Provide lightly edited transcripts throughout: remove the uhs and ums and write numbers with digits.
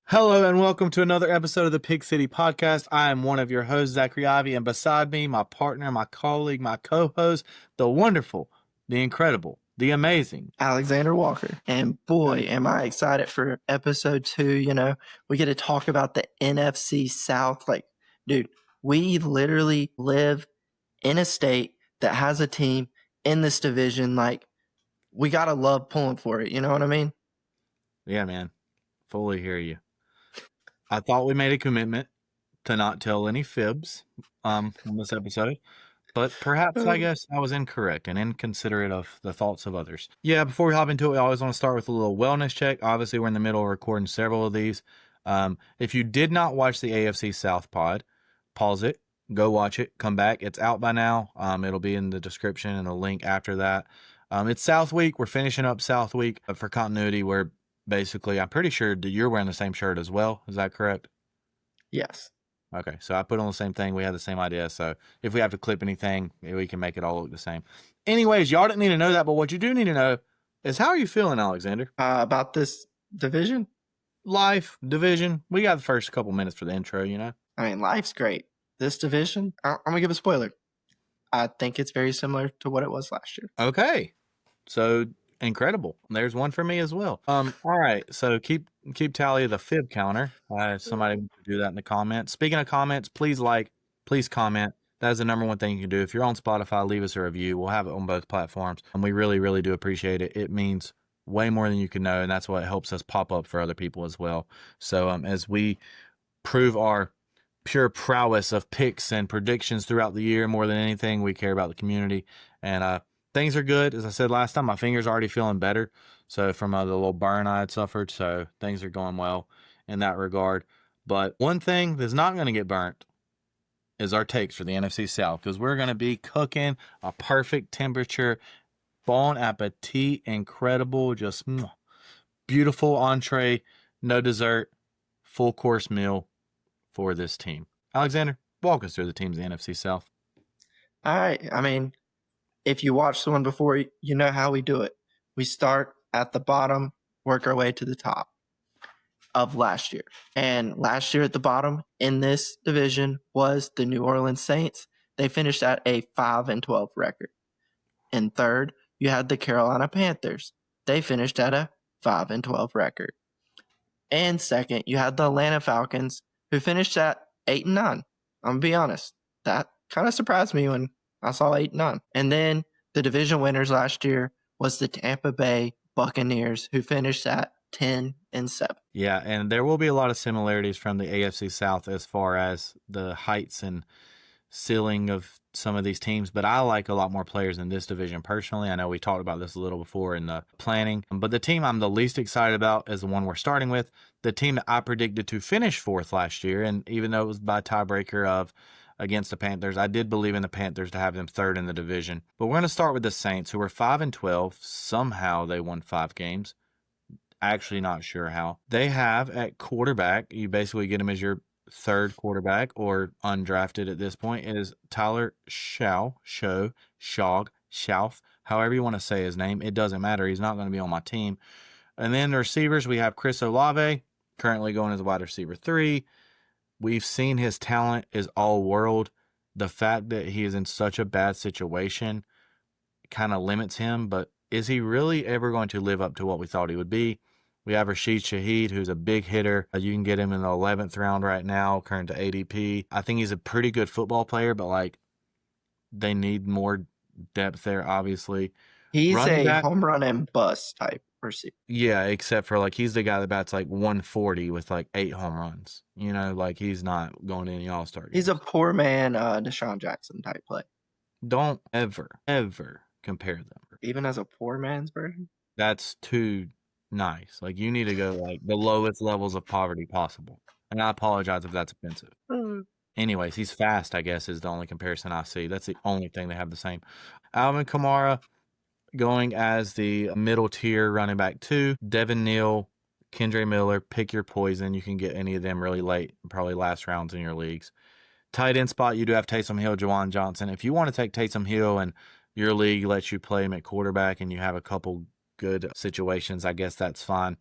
Hello and welcome to another episode of the Pig City Podcast. I am one of your hosts, Zachary Ivy, and beside me, my partner, my colleague, my co-host, the wonderful, the incredible, the amazing Alexander Walker. And boy, am I excited for episode 2. We get to talk about the NFC South. Dude, we literally live in a state that has a team in this division. We got to love pulling for it. You know what I mean? Yeah, man. Fully hear you. I thought we made a commitment to not tell any fibs on this episode, but perhaps I guess I was incorrect and inconsiderate of the thoughts of others. Yeah, before we hop into it, we always want to start with a little wellness check. Obviously, we're in the middle of recording several of these. If you did not watch the AFC South pod, pause it, go watch it, come back. It's out by now. It'll be in the description and the link after that. It's South Week. We're finishing up South Week. For continuity, we're basically, I'm pretty sure that you're wearing the same shirt as well. Is that correct? Yes. Okay, so I put on the same thing. We had the same idea. So if we have to clip anything, we can make it all look the same. Anyways, y'all didn't need to know that, but what you do need to know is how are you feeling, Alexander? About this division? Life, division. We got the first couple minutes for the intro, you know? I mean, life's great. This division, I'm going to give a spoiler. I think it's very similar to what it was last year. Okay. So incredible. There's one for me as well. All right. So keep tally of the fib counter. Somebody do that in the comments. Speaking of comments, please comment. That is the number one thing you can do. If you're on Spotify, leave us a review. We'll have it on both platforms. And we really, really do appreciate it. It means way more than you can know. And that's what helps us pop up for other people as well. So as we prove our pure prowess of picks and predictions throughout the year, more than anything, we care about the community. And things are good. As I said last time, my finger's already feeling better. So from the little burn I had suffered. So things are going well in that regard. But one thing that's not going to get burnt is our takes for the NFC South, because we're going to be cooking a perfect temperature, bon appetit, incredible, just beautiful entree, no dessert, full course meal for this team. Alexander, walk us through the teams in the NFC South. All right. I mean, if you watched the one before, you know how we do it. We start at the bottom, work our way to the top of last year. And last year at the bottom in this division was the New Orleans Saints. They finished at a 5-12 record. In third, you had the Carolina Panthers. They finished at a 5-12 record. And second, you had the Atlanta Falcons, who finished at 8-9. I'm going to be honest. That kind of surprised me when I saw 8-9. And then the division winners last year was the Tampa Bay Buccaneers, who finished at 10-7. Yeah, and there will be a lot of similarities from the AFC South as far as the heights and ceiling of some of these teams, but I like a lot more players in this division personally. I know we talked about this a little before in the planning, but the team I'm the least excited about is the one we're starting with, the team that I predicted to finish fourth last year, and even though it was by tiebreaker against the Panthers, I did believe in the Panthers to have them third in the division. But we're going to start with the Saints, who were 5-12. Somehow they won 5 games. Actually not sure how. They have at quarterback, you basically get him as your third quarterback or undrafted at this point, is Tyler Schauf, however you want to say his name. It doesn't matter. He's not going to be on my team. And then the receivers, we have Chris Olave, currently going as wide receiver 3. We've seen his talent is all world. The fact that he is in such a bad situation kind of limits him, but is he really ever going to live up to what we thought he would be? We have Rashid Shaheed, who's a big hitter. You can get him in the 11th round right now, current to ADP. I think he's a pretty good football player, but they need more depth there, obviously. He's home run and bust type receiver. Yeah, except for he's the guy that bats 140 with 8 home runs. He's not going to any All-Star games. He's a poor man, Deshaun Jackson type play. Don't ever compare them. Even as a poor man's version? That's too nice. You need to go the lowest levels of poverty possible. And I apologize if that's offensive. Anyways, he's fast, I guess, is the only comparison I see. That's the only thing they have the same. Alvin Kamara going as the middle tier running back 2. Devin Neal, Kendre Miller, pick your poison. You can get any of them really late, probably last rounds in your leagues. Tight end spot, you do have Taysom Hill, Juwan Johnson. If you want to take Taysom Hill and your league lets you play him at quarterback and you have a couple good situations, I guess that's fine.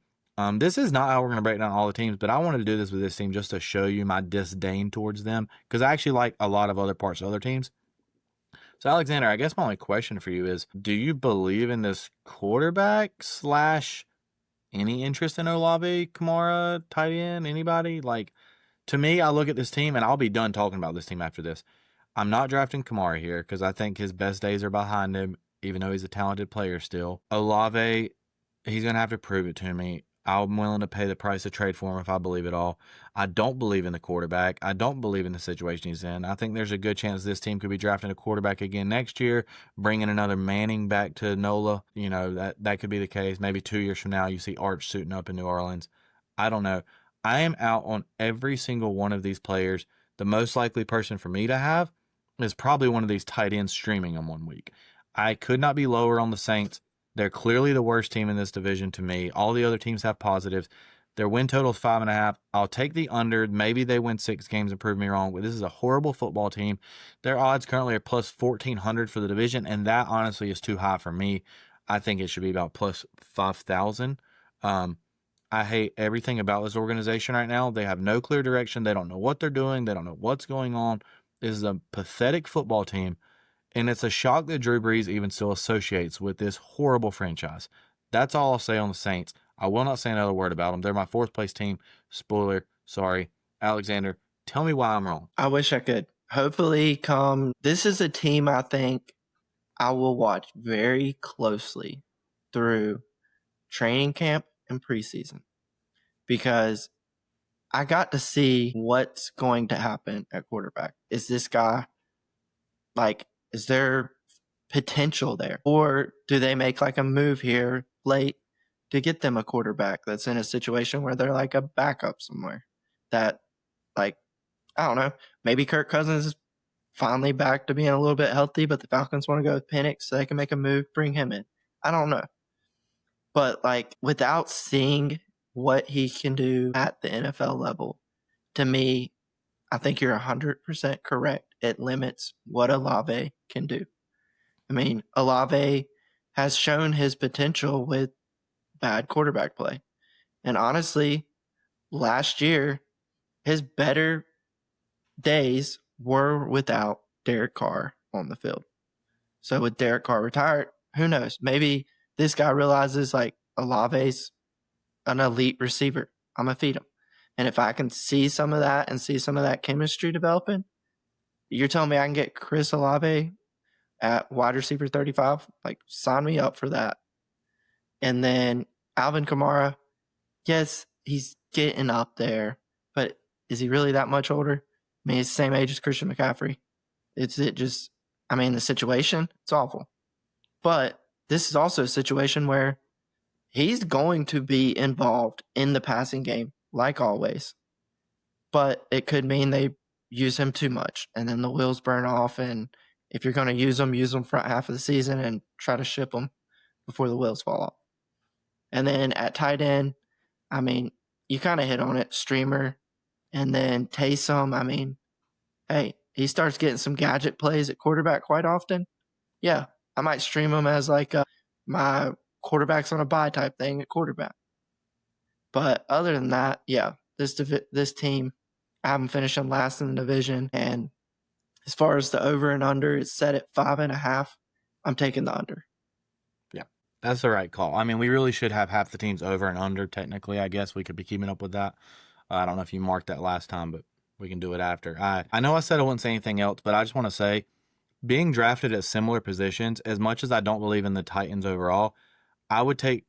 This is not how we're going to break down all the teams, but I wanted to do this with this team just to show you my disdain towards them because I actually like a lot of other parts of other teams. So, Alexander, I guess my only question for you is, do you believe in this quarterback slash any interest in Olave, Kamara, tight end, anybody? Like, to me, I look at this team, and I'll be done talking about this team after this. I'm not drafting Kamara here because I think his best days are behind him, even though he's a talented player still. Olave, he's going to have to prove it to me. I'm willing to pay the price to trade for him if I believe it all. I don't believe in the quarterback. I don't believe in the situation he's in. I think there's a good chance this team could be drafting a quarterback again next year, bringing another Manning back to NOLA. You know, that could be the case. Maybe 2 years from now, you see Arch suiting up in New Orleans. I don't know. I am out on every single one of these players. The most likely person for me to have is probably one of these tight ends streaming them 1 week. I could not be lower on the Saints. They're clearly the worst team in this division to me. All the other teams have positives. Their win total is 5.5. I'll take the under. Maybe they win 6 games and prove me wrong, but this is a horrible football team. Their odds currently are plus 1,400 for the division, and that honestly is too high for me. I think it should be about plus 5,000. I hate everything about this organization right now. They have no clear direction. They don't know what they're doing. They don't know what's going on. This is a pathetic football team. And it's a shock that Drew Brees even still associates with this horrible franchise. That's all I'll say on the Saints. I will not say another word about them. They're my 4th place team. Spoiler, sorry. Alexander, tell me why I'm wrong. I wish I could. Hopefully, this is a team I think I will watch very closely through training camp and preseason because I got to see what's going to happen at quarterback. Is this guy is there potential there? Or do they make like a move here late to get them a quarterback that's in a situation where they're like a backup somewhere that, like, I don't know, maybe Kirk Cousins is finally back to being a little bit healthy, but the Falcons want to go with Penix so they can make a move, bring him in. I don't know. But like without seeing what he can do at the NFL level, to me, I think you're 100% correct. It limits what Olave can do. I mean, Olave has shown his potential with bad quarterback play. And honestly, last year, his better days were without Derek Carr on the field. So with Derek Carr retired, who knows? Maybe this guy realizes like Olave's an elite receiver. I'm going to feed him. And if I can see some of that and see some of that chemistry developing, you're telling me I can get Chris Olave at wide receiver 35? Like, sign me up for that. And then Alvin Kamara, yes, he's getting up there, but is he really that much older? I mean, he's the same age as Christian McCaffrey. The situation, it's awful. But this is also a situation where he's going to be involved in the passing game, like always. But it could mean they use him too much, and then the wheels burn off. And if you're going to use them front half of the season and try to ship them before the wheels fall off. And then at tight end, I mean, you kind of hit on it, Streamer, and then Taysom. Hey, he starts getting some gadget plays at quarterback quite often. Yeah, I might stream him as like my quarterbacks on a bye type thing at quarterback. But other than that, yeah, this team, I have them finishing last in the division. And as far as the over and under, it's set at 5.5. I'm taking the under. Yeah, that's the right call. I mean, we really should have half the teams over and under, technically. I guess we could be keeping up with that. I don't know if you marked that last time, but we can do it after. I know I said I wouldn't say anything else, but I just want to say, being drafted at similar positions, as much as I don't believe in the Titans overall, I would take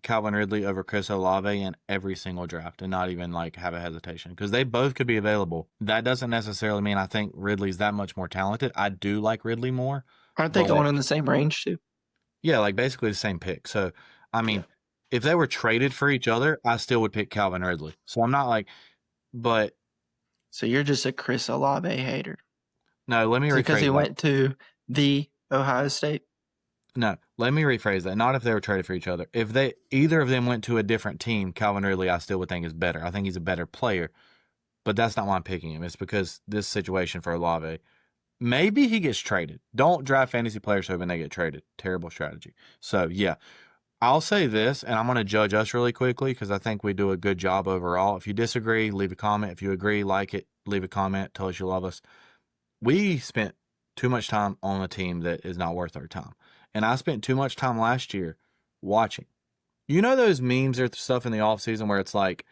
Calvin Ridley over Chris Olave in every single draft and not even like have a hesitation because they both could be available. That doesn't necessarily mean I think Ridley's that much more talented. I do like Ridley more. Aren't they going in the same range too? Yeah, like basically the same pick. So, I mean, if they were traded for each other, I still would pick Calvin Ridley. So I'm not like, but. So you're just a Chris Olave hater. No, let me rephrase that. Because he went to the Ohio State? No, let me rephrase that. Not if they were traded for each other. If either of them went to a different team, Calvin Ridley I still would think is better. I think he's a better player, but that's not why I'm picking him. It's because this situation for Olave. Maybe he gets traded. Don't draft fantasy players hoping they get traded. Terrible strategy. So, yeah, I'll say this, and I'm going to judge us really quickly because I think we do a good job overall. If you disagree, leave a comment. If you agree, like it, leave a comment. Tell us you love us. We spent too much time on a team that is not worth our time. And I spent too much time last year watching. You know those memes or stuff in the offseason where it's like,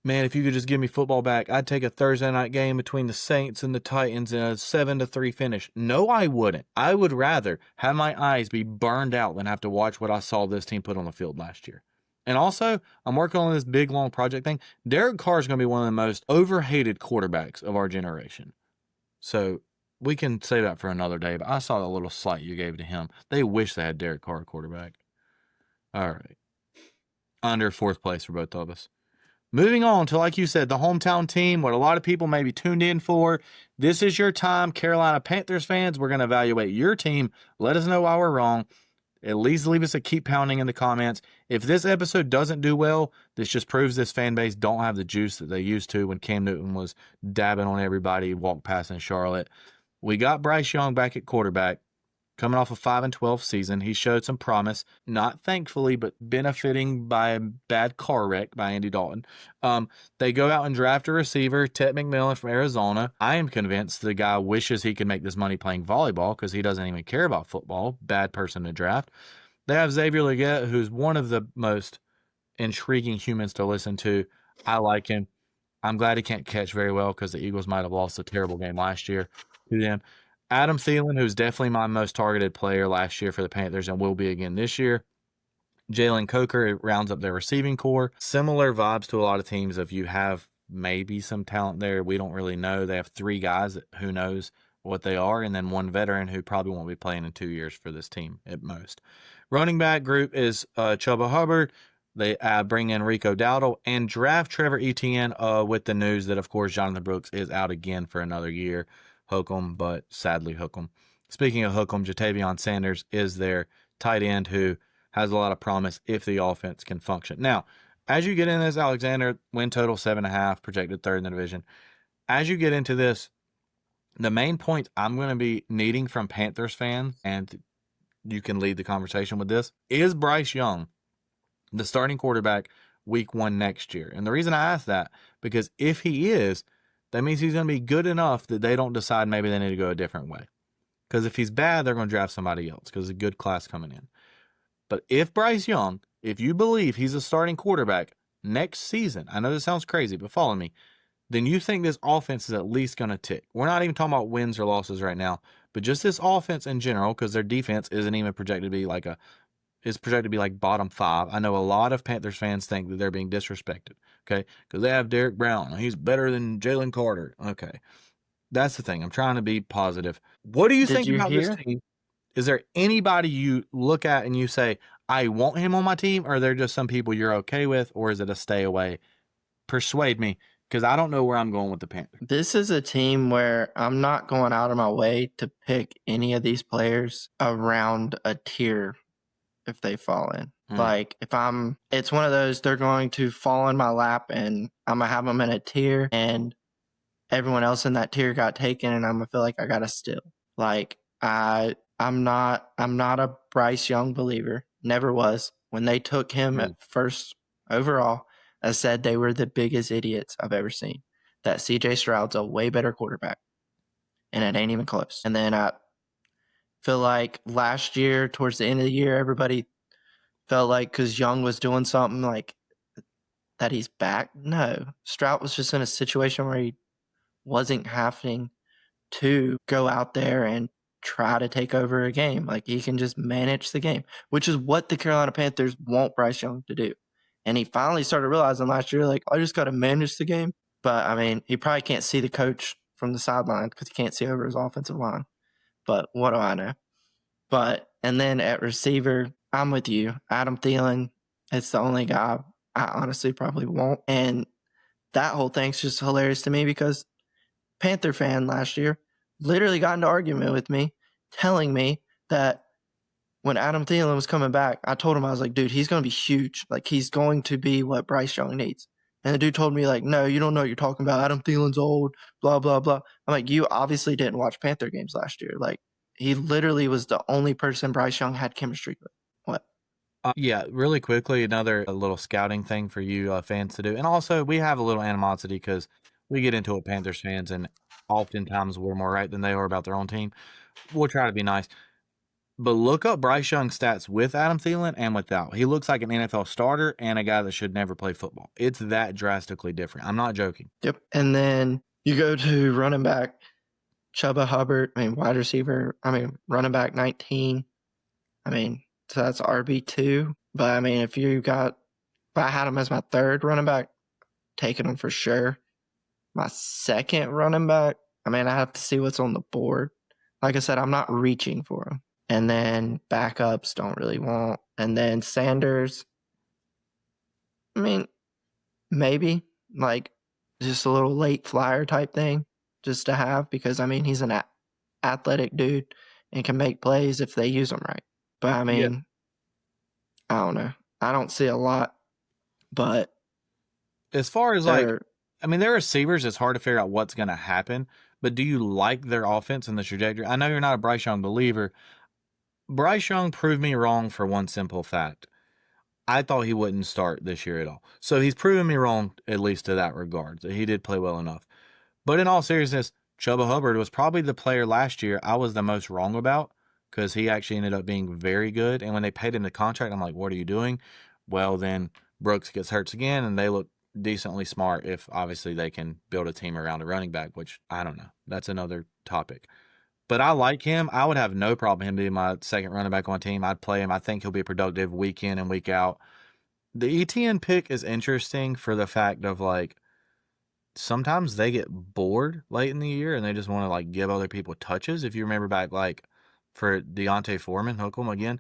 man, if you could just give me football back, I'd take a Thursday night game between the Saints and the Titans in a 7-3 finish. No, I wouldn't. I would rather have my eyes be burned out than have to watch what I saw this team put on the field last year. And also, I'm working on this big, long project thing. Derek Carr is going to be one of the most overhated quarterbacks of our generation. So we can save that for another day, but I saw the little slight you gave to him. They wish they had Derek Carr quarterback. All right. Under fourth place for both of us. Moving on to, like you said, the hometown team, what a lot of people may be tuned in for. This is your time, Carolina Panthers fans. We're going to evaluate your team. Let us know why we're wrong. At least leave us a keep pounding in the comments. If this episode doesn't do well, this just proves this fan base don't have the juice that they used to when Cam Newton was dabbing on everybody, walked past in Charlotte. We got Bryce Young back at quarterback. Coming off a 5-12 season, he showed some promise, not thankfully, but benefiting by a bad car wreck by Andy Dalton. They go out and draft a receiver, Ted McMillan from Arizona. I am convinced the guy wishes he could make this money playing volleyball because he doesn't even care about football. Bad person to draft. They have Xavier Legette, who's one of the most intriguing humans to listen to. I like him. I'm glad he can't catch very well because the Eagles might have lost a terrible game last year to them. Adam Thielen, who's definitely my most targeted player last year for the Panthers and will be again this year. Jalen Coker rounds up their receiving core. Similar vibes to a lot of teams. If you have maybe some talent there, we don't really know. They have 3 guys that who knows what they are, and then 1 veteran who probably won't be playing in 2 years for this team at most. Running back group is Chuba Hubbard. They bring in Rico Dowdle and draft Trevor Etienne with the news that, of course, Jonathan Brooks is out again for another year. Hook 'em, but sadly hook 'em. Speaking of hook 'em, Jatavion Sanders is their tight end who has a lot of promise if the offense can function. Now, as you get into this, Alexander, win total 7.5, projected third in the division. As you get into this, the main point I'm going to be needing from Panthers fans, and you can lead the conversation with this, is Bryce Young the starting quarterback week 1 next year? And the reason I ask that, because if he is, that means he's going to be good enough that they don't decide maybe they need to go a different way. Because if he's bad, they're going to draft somebody else because it's a good class coming in. But if Bryce Young, if you believe he's a starting quarterback next season, I know this sounds crazy, but follow me, then you think this offense is at least going to tick. We're not even talking about wins or losses right now, but just this offense in general, because their defense isn't even projected to be like bottom 5. I know a lot of Panthers fans think that they're being disrespected, okay? Because they have Derek Brown. He's better than Jalen Carter. Okay. That's the thing. I'm trying to be positive. What do you think about this team? Is there anybody you look at and you say, I want him on my team, or are there just some people you're okay with, or is it a stay away? Persuade me, because I don't know where I'm going with the Panthers. This is a team where I'm not going out of my way to pick any of these players around a tier if they fall in. Like, it's one of those, they're going to fall in my lap and I'm going to have them in a tier and everyone else in that tier got taken and I'm going to feel like I got to steal. Like, I'm not a Bryce Young believer. Never was. When they took him at first overall, I said they were the biggest idiots I've ever seen. That CJ Stroud's a way better quarterback. And it ain't even close. And then I feel like last year, towards the end of the year, everybody felt like because Young was doing something like that he's back. No. Stroud was just in a situation where he wasn't having to go out there and try to take over a game. Like, he can just manage the game, which is what the Carolina Panthers want Bryce Young to do. And he finally started realizing last year, like, I just got to manage the game. But, I mean, he probably can't see the coach from the sideline because he can't see over his offensive line. But what do I know? And then at receiver, I'm with you. Adam Thielen, it's the only guy I honestly probably won't. And that whole thing's just hilarious to me because Panther fan last year literally got into argument with me, telling me that when Adam Thielen was coming back, I told him, I was like, dude, he's going to be huge. Like, he's going to be what Bryce Young needs. And the dude told me, like, no, you don't know what you're talking about. Adam Thielen's old, blah, blah, blah. I'm like, you obviously didn't watch Panther games last year. Like, he literally was the only person Bryce Young had chemistry with. What? Yeah, really quickly, another little scouting thing for you fans to do. And also, we have a little animosity because we get into it, Panthers fans, and oftentimes we're more right than they are about their own team. We'll try to be nice. But look up Bryce Young's stats with Adam Thielen and without. He looks like an NFL starter and a guy that should never play football. It's that drastically different. I'm not joking. Yep. And then you go to running back Chuba Hubbard, wide receiver, running back 19. So that's RB2. But if I had him as my third running back, taking him for sure. My second running back, I have to see what's on the board. Like I said, I'm not reaching for him. And then backups don't really want. And then Sanders, maybe like just a little late flyer type thing just to have because, he's an athletic dude and can make plays if they use him right. But Yeah. I don't know. I don't see a lot, but As far as they're their receivers, it's hard to figure out what's going to happen. But do you like their offense and the trajectory? I know you're not a Bryce Young believer. Bryce Young proved me wrong for one simple fact. I thought he wouldn't start this year at all. So he's proven me wrong, at least to that regard. He did play well enough. But in all seriousness, Chuba Hubbard was probably the player last year I was the most wrong about because he actually ended up being very good. And when they paid him the contract, I'm like, what are you doing? Well, then Brooks gets hurt again, and they look decently smart if obviously they can build a team around a running back, which I don't know. That's another topic. But I like him. I would have no problem him being my second running back on my team. I'd play him. I think he'll be productive week in and week out. The ETN pick is interesting for the fact of sometimes they get bored late in the year and they just want to give other people touches. If you remember back for Deontay Foreman, hook him again,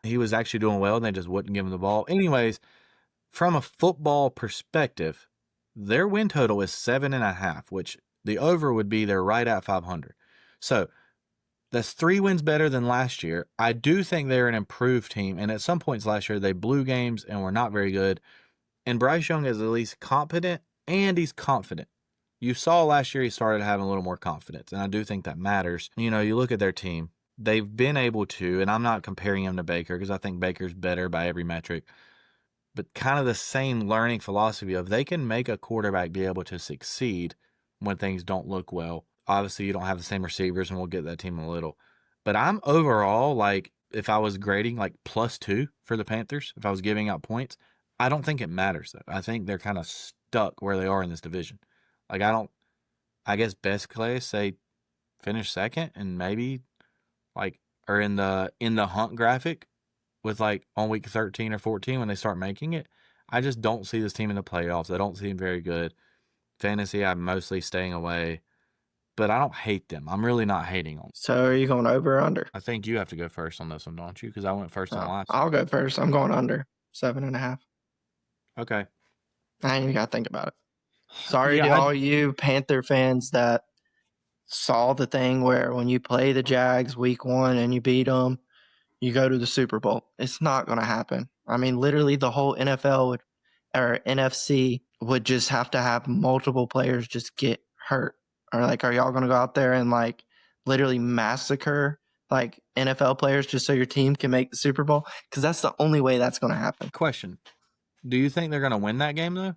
he was actually doing well and they just wouldn't give him the ball. Anyways, from a football perspective, their win total is 7.5, which the over would be they're right at 500. So that's 3 wins better than last year. I do think they're an improved team, and at some points last year they blew games and were not very good. And Bryce Young is at least competent and he's confident. You saw last year he started having a little more confidence, and I do think that matters. You look at their team. They've been able to, and I'm not comparing him to Baker because I think Baker's better by every metric, but kind of the same learning philosophy of they can make a quarterback be able to succeed when things don't look well. Obviously, you don't have the same receivers, and we'll get that team a little. But I'm overall, if I was grading +2 for the Panthers, if I was giving out points, I don't think it matters, though. I think they're kind of stuck where they are in this division. I guess best case, say finish second and maybe are in the hunt graphic with on week 13 or 14 when they start making it. I just don't see this team in the playoffs. I don't seem very good. Fantasy, I'm mostly staying away. But I don't hate them. I'm really not hating them. So are you going over or under? I think you have to go first on this one, don't you? Because I went first on last. I'll go first. I'm going under 7.5. Okay. I ain't even got to think about it. Sorry to all you Panther fans that saw the thing where when you play the Jags week 1 and you beat them, you go to the Super Bowl. It's not going to happen. Literally the whole NFL or NFC would just have to have multiple players just get hurt. Or are y'all going to go out there and literally massacre NFL players just so your team can make the Super Bowl? Because that's the only way that's going to happen. Question. Do you think they're going to win that game, though?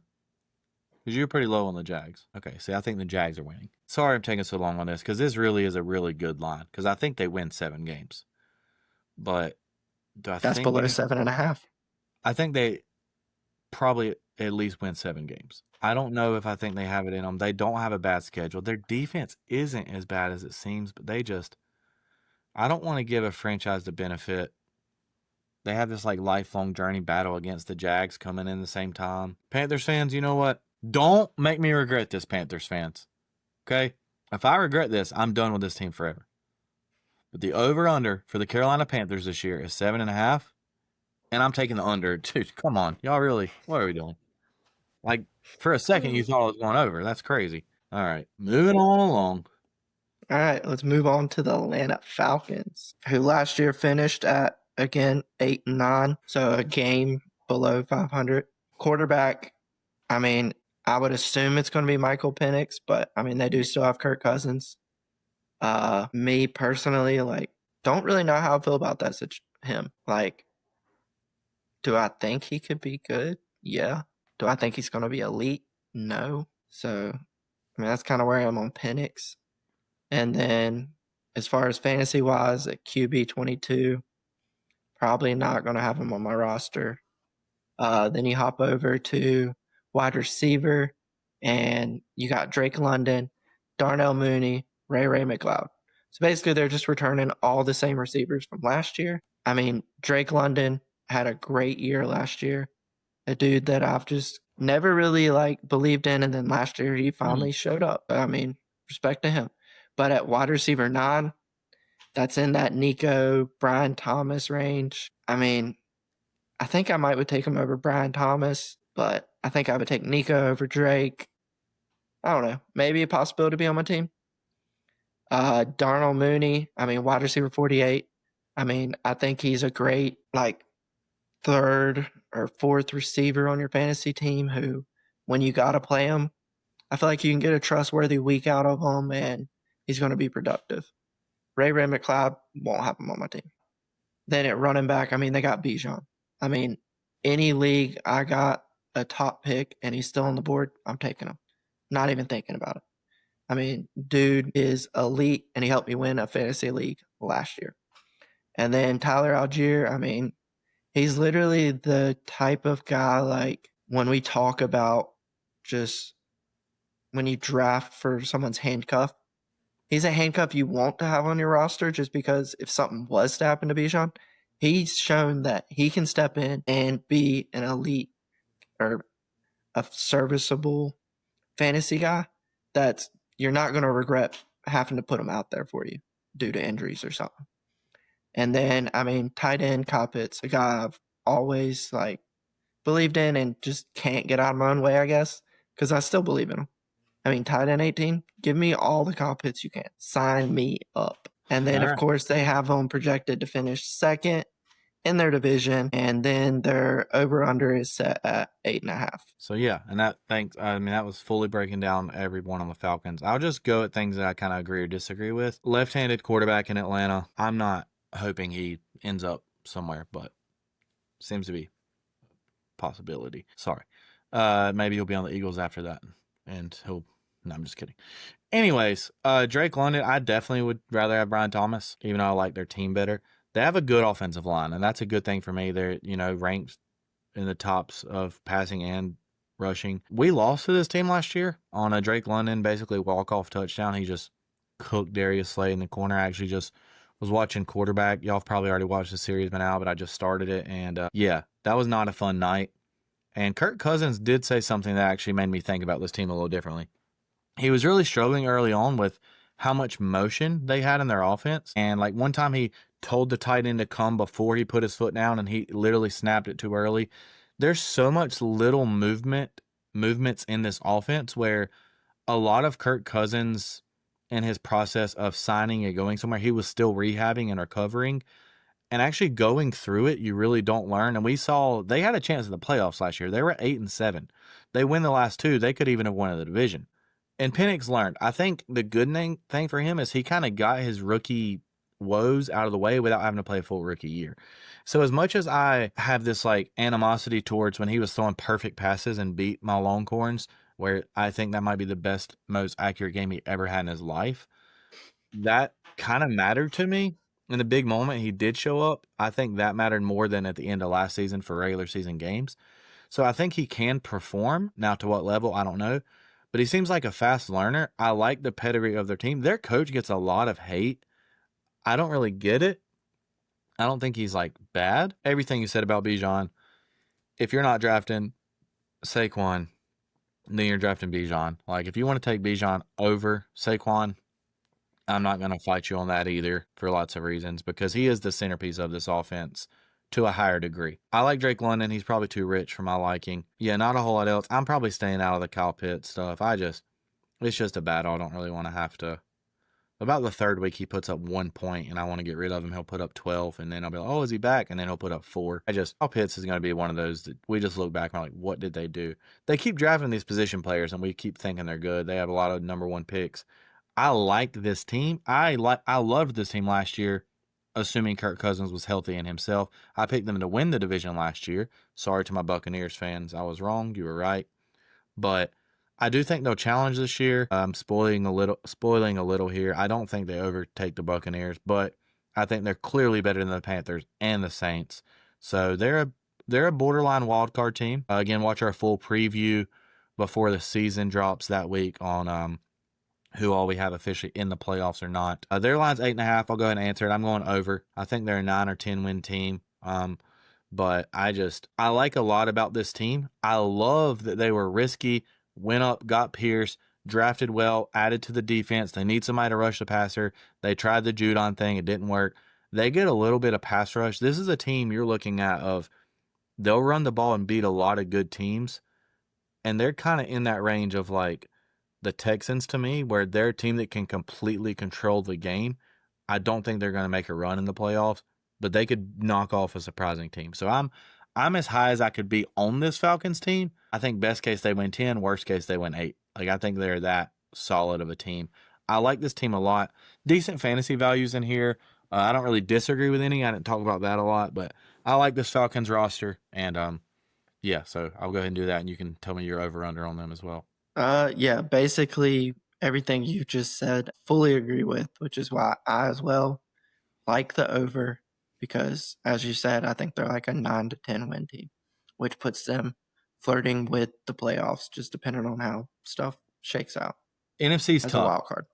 Because you're pretty low on the Jags. Okay, see, I think the Jags are winning. Sorry I'm taking so long on this because this really is a really good line because I think they win 7 games. But that's below 7.5. I think they probably at least win 7 games. I don't know if I think they have it in them. They don't have a bad schedule. Their defense isn't as bad as it seems, but I don't want to give a franchise the benefit. They have this lifelong journey battle against the Jags coming in the same time. Panthers fans, you know what? Don't make me regret this, Panthers fans. Okay? If I regret this, I'm done with this team forever. But the over-under for the Carolina Panthers this year is 7.5. And I'm taking the under. Dude, come on. Y'all really, what are we doing? For a second, you thought I was going over. That's crazy. All right. Moving on along. All right. Let's move on to the Atlanta Falcons, who last year finished at, again, 8-9. So a game below 500. Quarterback, I would assume it's going to be Michael Penix, but, they do still have Kirk Cousins. Me personally, don't really know how I feel about that him. Do I think he could be good? Yeah. Do I think he's going to be elite? No. So, I mean, that's kind of where I am on Penix. And then as far as fantasy wise, at QB 22, probably not going to have him on my roster. Then you hop over to wide receiver, and you got Drake London, Darnell Mooney, Ray McLeod. So basically, they're just returning all the same receivers from last year. I mean, Drake London had a great year last year. A dude that I've just never really like believed in, and then last year he finally showed up. I mean, respect to him. But at wide receiver 9, that's in that Nico Brian Thomas range. I mean, I think I might would take him over Brian Thomas, but I think I would take Nico over Drake. I don't know. Maybe a possibility to be on my team. Darnell Mooney, I mean, wide receiver 48. I mean, I think he's a great, like, third or fourth receiver on your fantasy team who, when you got to play him, I feel like you can get a trustworthy week out of him and he's going to be productive. Ray McLeod won't have him on my team. Then at running back, I mean, they got Bijan. I mean, any league I got a top pick and he's still on the board, I'm taking him. Not even thinking about it. I mean, dude is elite and he helped me win a fantasy league last year. And then Tyler Algier, I mean, he's literally the type of guy, like, when we talk about just when you draft for someone's handcuff, he's a handcuff you want to have on your roster just because if something was to happen to Bijan, he's shown that he can step in and be an elite or a serviceable fantasy guy that you're not going to regret having to put him out there for you due to injuries or something. And then, I mean, tight end Coppets, a guy I've always like believed in and just can't get out of my own way, I guess, because I still believe in him. I mean, tight end 18, give me all the Coppets you can. Sign me up. And then, of course, they have them projected to finish second in their division, and then their over-under is set at 8.5. So yeah, and that was fully breaking down every one on the Falcons. I'll just go at things that I kind of agree or disagree with. Left-handed quarterback in Atlanta. I'm not hoping he ends up somewhere, but seems to be a possibility. Sorry. Maybe he'll be on the Eagles after that, and no, I'm just kidding. Anyways, Drake London, I definitely would rather have Brian Thomas, even though I like their team better. They have a good offensive line, and that's a good thing for me. They're, ranked in the tops of passing and rushing. We lost to this team last year on a Drake London basically walk-off touchdown. He just cooked Darius Slay in the corner. I actually just was watching quarterback. Y'all have probably already watched the series by now, but I just started it, and yeah, that was not a fun night. And Kirk Cousins did say something that actually made me think about this team a little differently. He was really struggling early on with how much motion they had in their offense. And like one time he told the tight end to come before he put his foot down and he literally snapped it too early. There's so much little movements in this offense where a lot of Kirk Cousins in his process of signing and going somewhere, he was still rehabbing and recovering. And actually going through it, you really don't learn. And we saw they had a chance in the playoffs last year. They were 8-7. They win the last 2. They could even have won the division. And Penix learned. I think the good thing for him is he kind of got his rookie woes out of the way without having to play a full rookie year. So as much as I have this like animosity towards when he was throwing perfect passes and beat my Longhorns, where I think that might be the best, most accurate game he ever had in his life, that kind of mattered to me. In the big moment, he did show up. I think that mattered more than at the end of last season for regular season games. So I think he can perform. Now, to what level, I don't know. But he seems like a fast learner. I like the pedigree of their team. Their coach gets a lot of hate. I don't really get it. I don't think he's like bad. Everything you said about Bijan, if you're not drafting Saquon, then you're drafting Bijan. Like if you want to take Bijan over Saquon, I'm not going to fight you on that either for lots of reasons because he is the centerpiece of this offense to a higher degree. I like Drake London. He's probably too rich for my liking. Yeah, not a whole lot else. I'm probably staying out of the Kyle Pitts stuff. It's just a battle. I don't really want to have to. About the third week, he puts up 1 point, and I want to get rid of him. He'll put up 12, and then I'll be like, oh, is he back? And then he'll put up 4. Kyle Pitts is going to be one of those that we just look back and we're like, what did they do? They keep drafting these position players, and we keep thinking they're good. They have a lot of number 1 picks. I liked this team. I loved this team last year, assuming Kirk Cousins was healthy and himself. I picked them to win the division last year. Sorry to my Buccaneers fans. I was wrong. You were right. But I do think they'll challenge this year. I'm spoiling a little here. I don't think they overtake the Buccaneers, but I think they're clearly better than the Panthers and the Saints. So they're a borderline wild card team. Again, watch our full preview before the season drops that week on who all we have officially in the playoffs or not. Their line's 8.5. I'll go ahead and answer it. I'm going over. I think they're a 9 or 10 win team. But I like a lot about this team. I love that they were risky, went up, got Pierce, drafted well, added to the defense. They need somebody to rush the passer. They tried the Judon thing. It didn't work. They get a little bit of pass rush. This is a team you're looking at of they'll run the ball and beat a lot of good teams. And they're kind of in that range of like the Texans to me, where they're a team that can completely control the game. I don't think they're going to make a run in the playoffs, but they could knock off a surprising team. So I'm as high as I could be on this Falcons team. I think best case they win 10, worst case they win 8. Like I think they're that solid of a team. I like this team a lot. Decent fantasy values in here. I don't really disagree with any. I didn't talk about that a lot, but I like this Falcons roster, and yeah. So I'll go ahead and do that, and you can tell me your over under on them as well. Yeah, basically everything you just said, fully agree with, which is why I as well like the over, because as you said, I think they're like a 9 to 10 win team, which puts them flirting with the playoffs, just depending on how stuff shakes out NFC's as a tough. wild card.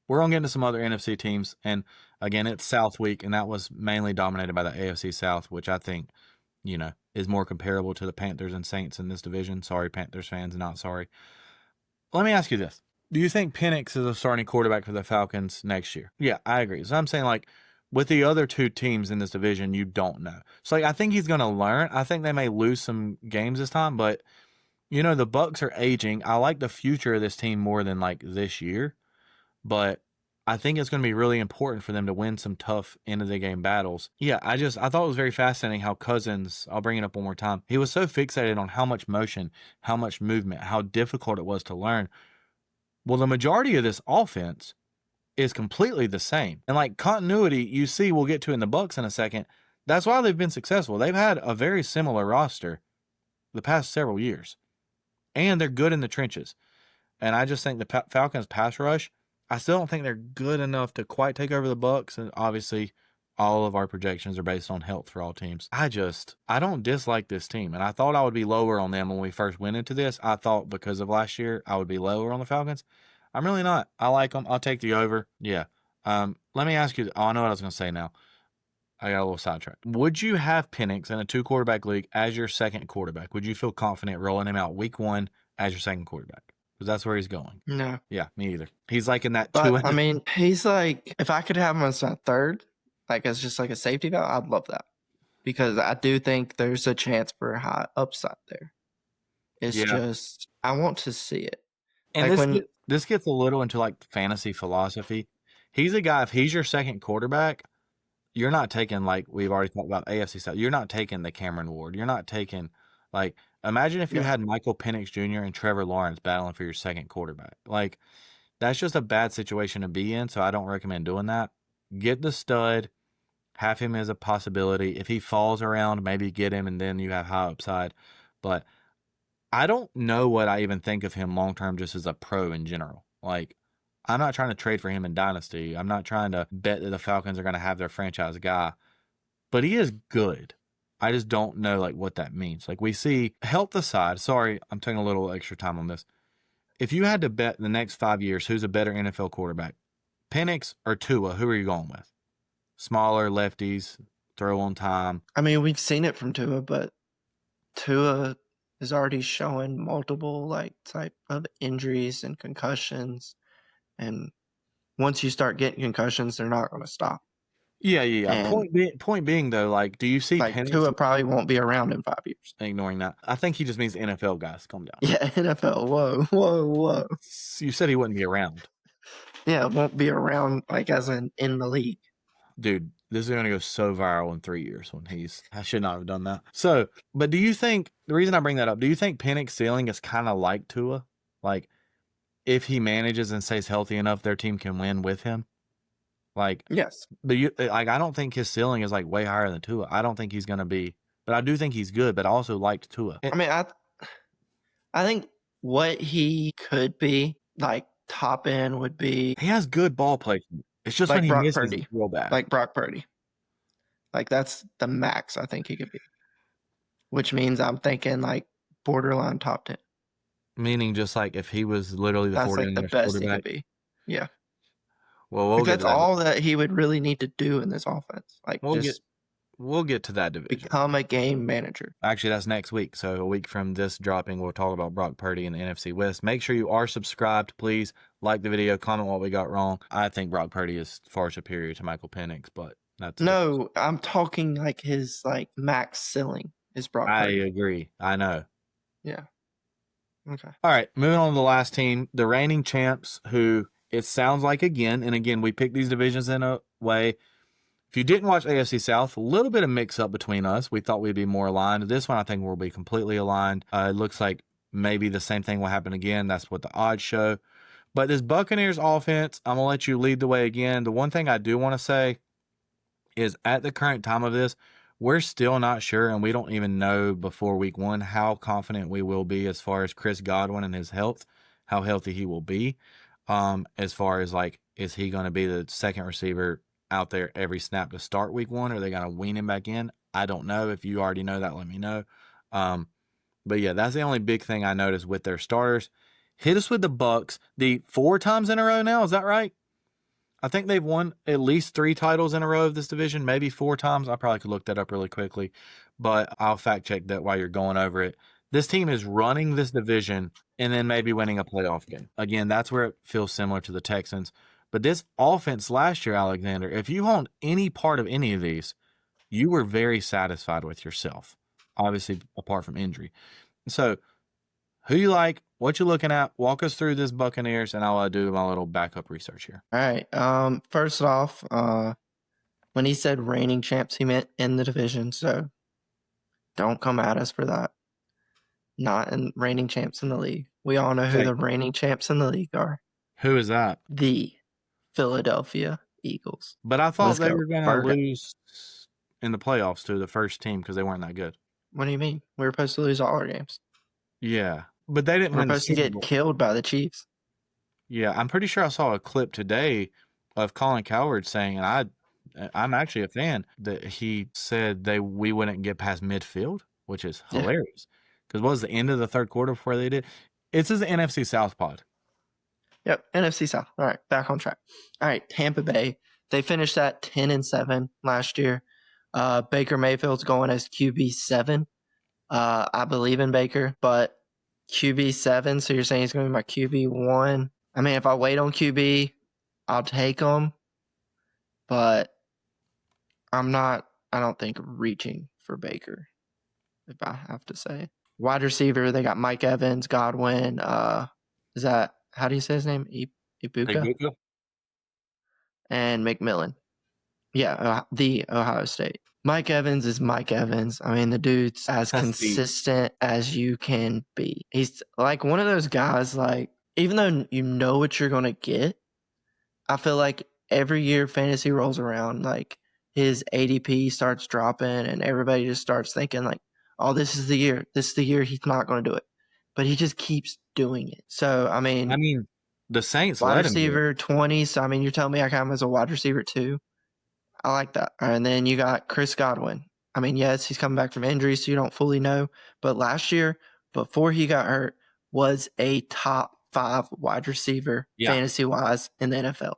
We're going to get into some other NFC teams, and again, it's South week, and that was mainly dominated by the AFC South, which I think, is more comparable to the Panthers and Saints in this division. Sorry, Panthers fans, not sorry. Let me ask you this. Do you think Penix is a starting quarterback for the Falcons next year? Yeah, I agree. So I'm saying, like, with the other two teams in this division, you don't know. So, like, I think he's going to learn. I think they may lose some games this time, but, the Bucs are aging. I like the future of this team more than, like, this year. But I think it's going to be really important for them to win some tough end-of-the-game battles. Yeah, I thought it was very fascinating how Cousins, I'll bring it up one more time, he was so fixated on how much motion, how much movement, how difficult it was to learn. Well, the majority of this offense is completely the same. And like continuity, you see, we'll get to in the Bucs in a second. That's why they've been successful. They've had a very similar roster the past several years. And they're good in the trenches. And I just think the Falcons pass rush, I still don't think they're good enough to quite take over the Bucs. And obviously, all of our projections are based on health for all teams. I don't dislike this team. And I thought I would be lower on them when we first went into this. I thought because of last year, I would be lower on the Falcons. I'm really not. I like them. I'll take the over. Yeah. Let me ask you. Oh, I know what I was going to say now. I got a little sidetracked. Would you have Penix in a 2-quarterback league as your second quarterback? Would you feel confident rolling him out week 1 as your second quarterback? Because that's where he's going. No. Yeah, me either. He's like in that But, I mean, he's like, if I could have him as a third, like as just like a safety valve, I'd love that. Because I do think there's a chance for a high upside there. It's just, I want to see it. And like this gets a little into like fantasy philosophy. He's a guy, if he's your second quarterback, you're not taking, like we've already talked about AFC stuff, you're not taking the Cameron Ward. You're not taking, like, imagine if you had Michael Penix Jr. and Trevor Lawrence battling for your second quarterback. Like, that's just a bad situation to be in, so I don't recommend doing that. Get the stud, have him as a possibility. If he falls around, maybe get him, and then you have high upside. But I don't know what I even think of him long-term just as a pro in general. Like, I'm not trying to trade for him in Dynasty. I'm not trying to bet that the Falcons are going to have their franchise guy. But he is good. I just don't know, like, what that means. Like, we see, health aside, sorry, I'm taking a little extra time on this. If you had to bet the next 5 years who's a better NFL quarterback, Penix or Tua, who are you going with? Smaller, lefties, throw on time. I mean, we've seen it from Tua, but Tua is already showing multiple, like, type of injuries and concussions. And once you start getting concussions, they're not going to stop. Yeah. And point being, though, like, do you see like Penix? Tua probably won't be around in 5 years. Ignoring that. I think he just means NFL guys. Calm down. Yeah, NFL. Whoa. You said he wouldn't be around. Yeah, won't be around, like, as in the league. Dude, this is going to go so viral in 3 years when I should not have done that. So, but do you think, the reason I bring that up, do you think Penix ceiling is kind of like Tua? Like, if he manages and stays healthy enough, their team can win with him? Like, Yes. but I don't think his ceiling is like way higher than Tua. I don't think he's going to be, but I do think he's good. But I also liked Tua. I mean, I think what he could be, like top end, would be He has good ball placement. It's just when like he Brock misses, Purdy. it's real bad. Like Brock Purdy. Like that's the max I think he could be. Which means I'm thinking like borderline top 10. Meaning, just like if he was literally the That's like the 49ers best he quarterback. could be. Yeah. Well, we'll Like get that's to that. all that he would really need to do in this offense. Like just We'll get to that division. become a game manager. Actually, that's next week. So a week from this dropping, we'll talk about Brock Purdy and the NFC West. Make sure you are subscribed. Please like the video, comment what we got wrong. I think Brock Purdy is far superior to Michael Penix, but that's No, I'm talking like his like max ceiling is Brock I Purdy. agree. I know. Yeah. Okay. All right, moving on to the last team, the reigning champs, who it sounds like again, we picked these divisions in a way. If you didn't watch AFC South, a little bit of mix up between us. We thought we'd be more aligned. This one, I think we'll be completely aligned. It looks like maybe the same thing will happen again. That's what the odds show. But this Buccaneers offense, I'm going to let you lead the way again. The one thing I do want to say is at the current time of this, we're still not sure, and we don't even know before week 1 how confident we will be as far as Chris Godwin and his health, how healthy he will be. As far as like, is he going to be the second receiver out there every snap to start week 1? Or are they going to wean him back in? I don't know. If you already know that, let me know. But yeah, that's the only big thing I noticed with their starters. Hit us with the Bucs. The 4 times in a row now, is that right? I think they've won at least 3 titles in a row of this division, maybe 4 times. I probably could look that up really quickly, but I'll fact check that while you're going over it. This team is running this division and then maybe winning a playoff game. Again, that's where it feels similar to the Texans. But this offense last year, Alexander, if you owned any part of any of these, you were very satisfied with yourself, obviously apart from injury. So who you like, what you looking at, walk us through this Buccaneers, and I'll do my little backup research here. All right. First off, when he said reigning champs, he meant in the division. So don't come at us for that. Not in reigning champs in the league. We all know who the reigning champs in the league are. Who is that? The Philadelphia Eagles. But I thought they were going to lose in the playoffs to the first team because they weren't that good. What do you mean? We were supposed to lose all our games. Yeah, but they didn't win. We're supposed to get killed by the Chiefs. Yeah, I'm pretty sure I saw a clip today of Colin Cowherd saying, and I'm actually a fan, that he said we wouldn't get past midfield, which is hilarious. Because what was the end of the third quarter before they did? It's the NFC South pod. Yep, NFC South. All right, back on track. All right, Tampa Bay. They finished at 10-7 last year. Baker Mayfield's going as QB7. I believe in Baker, but QB7, so you're saying he's going to be my QB1. I mean, if I wait on QB, I'll take him, but I don't think reaching for Baker, if I have to say. Wide receiver, they got Mike Evans, Godwin, is that, how do you say his name? Ibuka? And McMillan. Yeah, the Ohio State. Mike Evans is Mike Evans. I mean, the dude's as consistent as you can be. He's like one of those guys, like, even though you know what you're going to get, I feel like every year fantasy rolls around, like, his ADP starts dropping and everybody just starts thinking, like, oh, this is the year. This is the year he's not going to do it. But he just keeps doing it. So, I mean, the Saints wide let him receiver 20. So, I mean, you're telling me I got him as a wide receiver too? I like that. And then you got Chris Godwin. I mean, yes, he's coming back from injury, so you don't fully know. But last year, before he got hurt, was a top 5 wide receiver, fantasy-wise, in the NFL.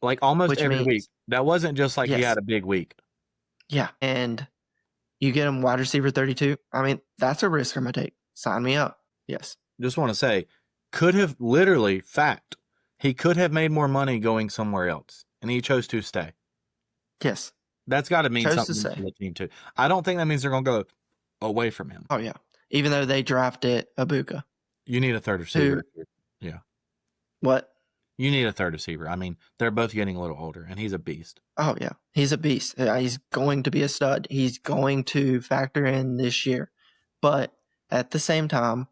Like almost every week. That wasn't just like he had a big week. Yeah, and you get him wide receiver 32. I mean, that's a risk I'm going to take. Sign me up. Yes. Just want to say, he could have made more money going somewhere else, and he chose to stay. Yes. That's got to mean something to the team, too. I don't think that means they're going to go away from him. Oh, yeah. Even though they drafted Ibuka. You need a third receiver. Yeah. What? You need a third receiver. I mean, they're both getting a little older, and he's a beast. Oh, yeah. He's a beast. He's going to be a stud. He's going to factor in this year. But at the same time,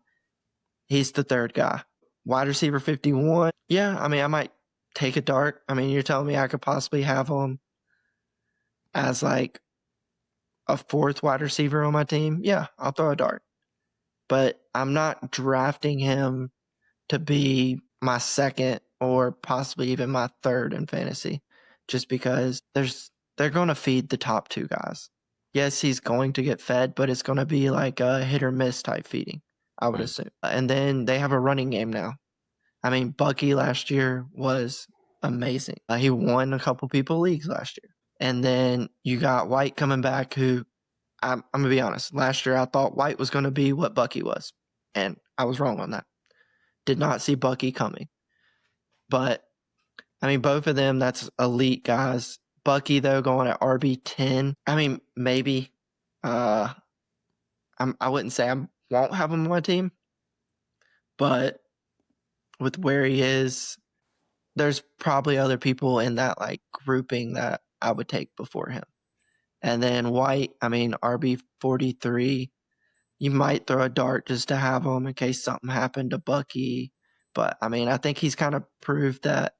he's the third guy. Wide receiver 51. Yeah, I mean, I might take a dart. I mean, you're telling me I could possibly have him as like a fourth wide receiver on my team? Yeah, I'll throw a dart. But I'm not drafting him to be my second or possibly even my third in fantasy, just because they're going to feed the top two guys. Yes, he's going to get fed, but it's going to be like a hit or miss type feeding, I would Right. assume. And then they have a running game now. I mean, Bucky last year was amazing. He won a couple people leagues last year. And then you got White coming back, who I'm going to be honest. Last year, I thought White was going to be what Bucky was, and I was wrong on that. Did not see Bucky coming. But, I mean, both of them, that's elite guys. Bucky, though, going at RB10. I mean, maybe. I wouldn't say I won't have him on my team, but with where he is, there's probably other people in that like grouping that I would take before him. And then White, I mean, RB43, you might throw a dart just to have him in case something happened to Bucky. But I mean, I think he's kind of proved that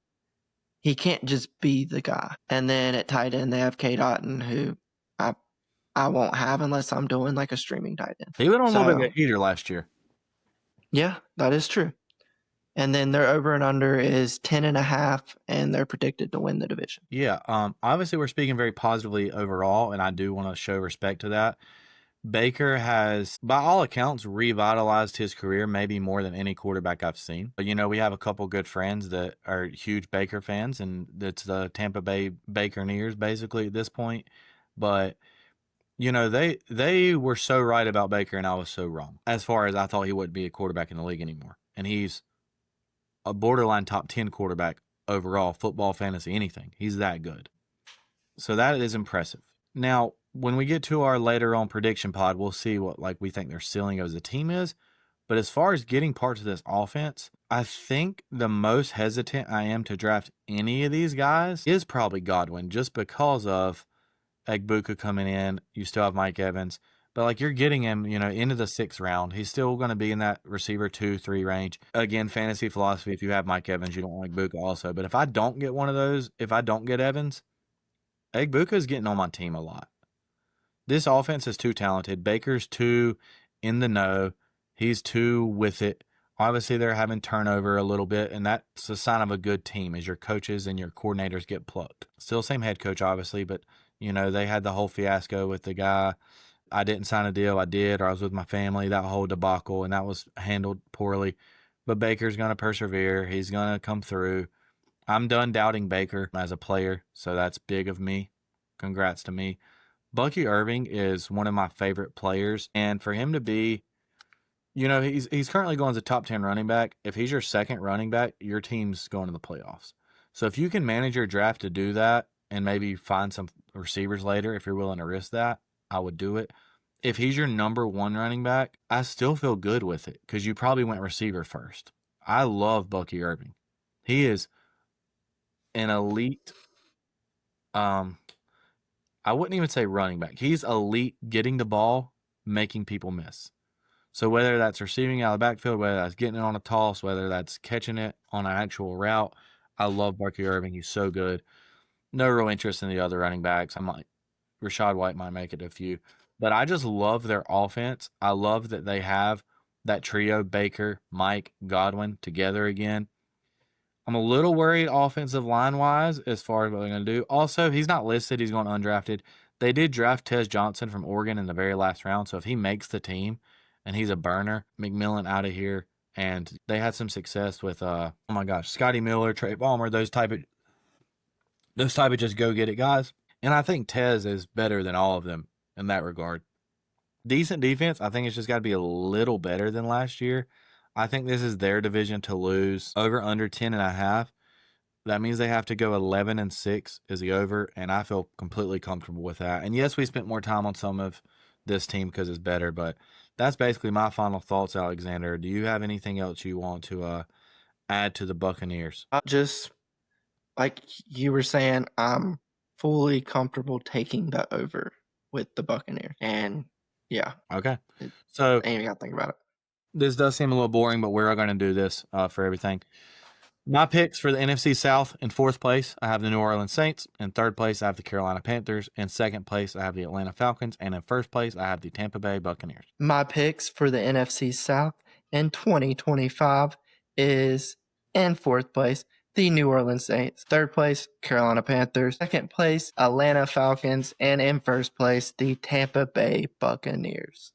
he can't just be the guy. And then at tight end, they have K. Dotton, who I I won't have unless I'm doing like a streaming tight end. He went on a little bit of So a heater last year. yeah, that is true. And then their over and under is 10.5, and they're predicted to win the division. Yeah. Obviously, we're speaking very positively overall, and I do want to show respect to that. Baker has, by all accounts, revitalized his career maybe more than any quarterback I've seen. But, we have a couple good friends that are huge Baker fans, and it's the Tampa Bay Bakerneers basically at this point. But, they were so right about Baker, and I was so wrong as far as I thought he wouldn't be a quarterback in the league anymore. And he's a borderline top 10 quarterback overall, football, fantasy, anything. He's that good. So that is impressive. Now, when we get to our later on prediction pod, we'll see what we think their ceiling as a team is. But as far as getting parts of this offense, I think the most hesitant I am to draft any of these guys is probably Godwin, just because of Egbuka coming in. You still have Mike Evans. But you're getting him, into the 6th round. He's still going to be in that receiver 2-3 range. Again, fantasy philosophy, if you have Mike Evans, you don't like Buka also. But if I don't get one of those, if I don't get Evans, Egbuka is getting on my team a lot. This offense is too talented. Baker's too in the know. He's too with it. Obviously, they're having turnover a little bit, and that's a sign of a good team as your coaches and your coordinators get plucked. Still same head coach, obviously, but, they had the whole fiasco with the guy. I didn't sign a deal. I did, or I was with my family, that whole debacle, and that was handled poorly. But Baker's going to persevere. He's going to come through. I'm done doubting Baker as a player, so that's big of me. Congrats to me. Bucky Irving is one of my favorite players, and for him to be, he's currently going as a top 10 running back. If he's your second running back, your team's going to the playoffs. So if you can manage your draft to do that and maybe find some receivers later, if you're willing to risk that, I would do it. If he's your number 1 running back, I still feel good with it because you probably went receiver first. I love Bucky Irving. He is an elite, I wouldn't even say running back. He's elite getting the ball, making people miss. So whether that's receiving out of the backfield, whether that's getting it on a toss, whether that's catching it on an actual route, I love Bucky Irving. He's so good. No real interest in the other running backs. I'm like, Rashad White might make it a few. But I just love their offense. I love that they have that trio, Baker, Mike, Godwin, together again. I'm a little worried offensive line-wise as far as what they're going to do. Also, he's not listed. He's going undrafted. They did draft Tez Johnson from Oregon in the very last round, so if he makes the team and he's a burner, McMillan out of here. And they had some success with, Scotty Miller, Trey Palmer, those type of just go-get-it guys. And I think Tez is better than all of them in that regard. Decent defense. I think it's just got to be a little better than last year. I think this is their division to lose. Over under 10.5. That means they have to go 11-6 is the over, and I feel completely comfortable with that. And yes, we spent more time on some of this team because it's better, but that's basically my final thoughts, Alexander. Do you have anything else you want to add to the Buccaneers? Just like you were saying, I'm fully comfortable taking the over with the Buccaneers. And yeah. Okay. So ain't got to think about it. This does seem a little boring, but we're going to do this for everything. My picks for the NFC South: in fourth place, I have the New Orleans Saints. In third place, I have the Carolina Panthers. In second place, I have the Atlanta Falcons. And in first place, I have the Tampa Bay Buccaneers. My picks for the NFC South in 2025 is in fourth place, the New Orleans Saints. Third place, Carolina Panthers. Second place, Atlanta Falcons. And in first place, the Tampa Bay Buccaneers.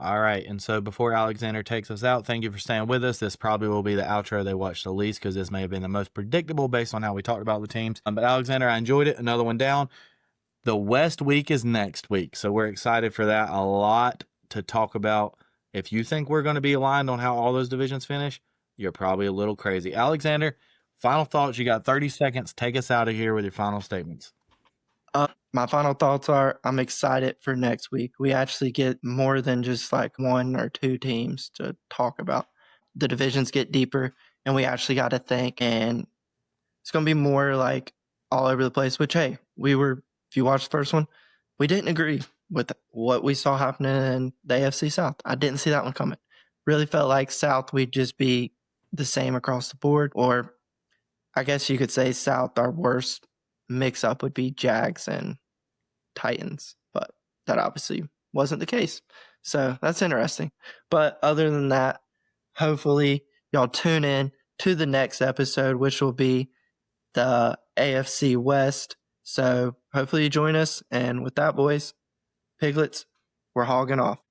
All right. And so before Alexander takes us out, thank you for staying with us. This probably will be the outro they watched the least because this may have been the most predictable based on how we talked about the teams. But Alexander, I enjoyed it. Another one down. The West week is next week. So we're excited for that. A lot to talk about. If you think we're going to be aligned on how all those divisions finish, you're probably a little crazy. Alexander, final thoughts. You got 30 seconds. Take us out of here with your final statements. My final thoughts are I'm excited for next week. We actually get more than just like one or two teams to talk about. The divisions get deeper, and we actually got to think, and it's going to be more like all over the place, which, hey, if you watched the first one, we didn't agree with what we saw happening in the AFC South. I didn't see that one coming. Really felt like South, we'd just be the same across the board, or I guess you could say South, our worst mix-up would be Jags and Titans, but that obviously wasn't the case. So that's interesting. But other than that, hopefully y'all tune in to the next episode, which will be the AFC West. So hopefully you join us. And with that, boys, Piglets, we're hogging off.